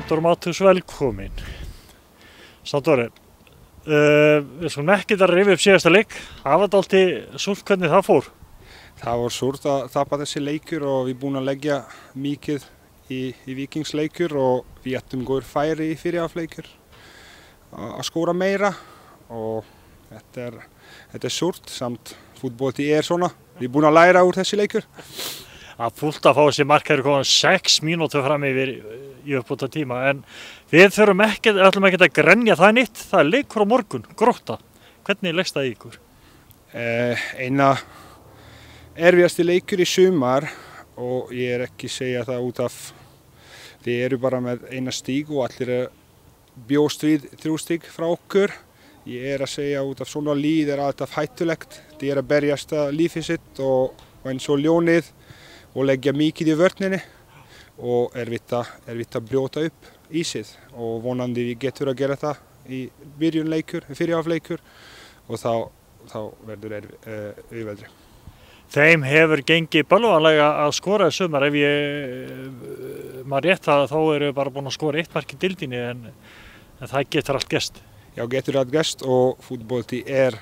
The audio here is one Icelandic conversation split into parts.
Sándor Matus velkomin. Sándor, við skulum ekki að rifja upp síðasta leik. Það var dálítið súrt hvernig það fór. Það var súrt að tapa þessi leikur og við búin að leggja mikið í Víkingsleikur og við ættum góður færi í fyrirháleikir að skora meira og þetta er súrt samt fútbolti svona. Við búin að læra úr þessi leikur. Það fullt að fá þessi markæri komin 6 mínútur fram yfir í uppbóta tíma en við ætlum ekki að grenja það nýtt. Það er leikur á morgun, Grótta. Hvernig leggst það í ykkur? Eina erfiðasti leikur í sumar og ég er ekki að segja það út af þið eru bara með eina stíg og allir bjóst við 3 stíg frá okkur. Ég er að segja út af svona líð alltaf hættulegt. Þið að berjast lífið sitt og eins og ljónið og leggja mikið í vörninni og erfitt að brjóta upp ísið og vonandi við getur að gera það í byrjunleikur, fyrirháleikur og þá verður auðveldri. Þeim hefur gengið bölvanlega að skora í sumar. Ef maður rétt það þá eru bara búin að skora 1 mark í deildinni en það getur allt gerst. Já, getur allt gerst og fútbolti er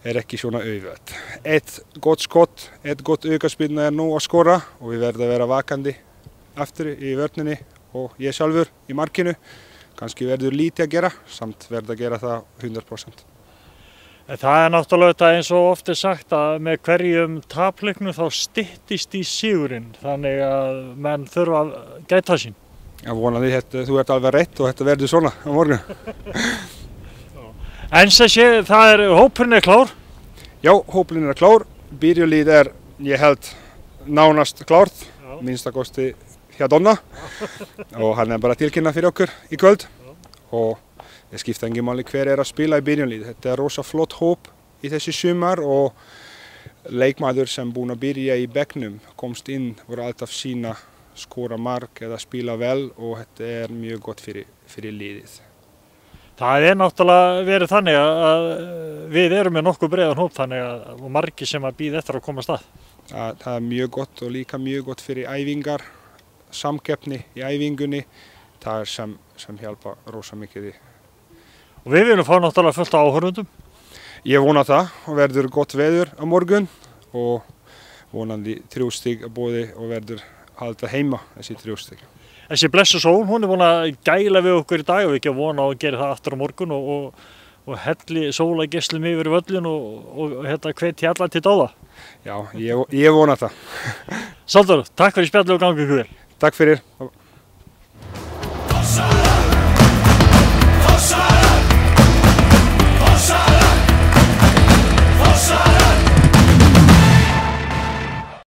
ekki svona auðvelt. Eitt gott skott, eitt gott aukaspyrna nú að skora og við verðum að vera vakandi aftur í vörninni og ég sjálfur í markinu. Kannski verður lítið að gera, samt verður að gera það 100%. Það er náttúrulega eins og oft sagt að með hverjum tapleiknum þá styttist í sigurinn, þannig að menn þurfa að gæta sín. Já, vonandi þú ert alveg rétt og þetta verður svona á morgun. En hópurinn er klár? Já, hópurinn er klár. Byrjunlið ég held, nánast klárt, minnstakosti hjá Donna. Og hann bara tilkynna fyrir okkur í kvöld. Og það skipta engin máli hver að spila í byrjunlið. Þetta er rosa flott hóp í þessi sumar og leikmaður sem búin að byrja í bekknum komst inn voru alltaf sína skora mark eða spila vel og þetta er mjög gott fyrir liðið. Það er náttúrulega verið þannig að við erum með nokkuð breiðan hóp þannig að margir sem að bíða eftir að koma af stað. Það er mjög gott og líka mjög gott fyrir æfingar, samkeppni í æfingunni. Það er sem hjálpa rosa mikið í. Og við viljum fá náttúrulega fullt af áhorfendum. Ég vona það og verður gott veður á morgun og vonandi 3 stig að boði og verður halda heima þessi 3 stig. Þessi blessu sól, hún er búin að gæla við okkur í dag og við ekki að vona að gera það aftur á morgun og helli sólargeislum yfir völlin og hvetja alla til dáða. Já, ég vona það. Sándor, takk fyrir spjallið og gangi ykkur vel. Takk fyrir.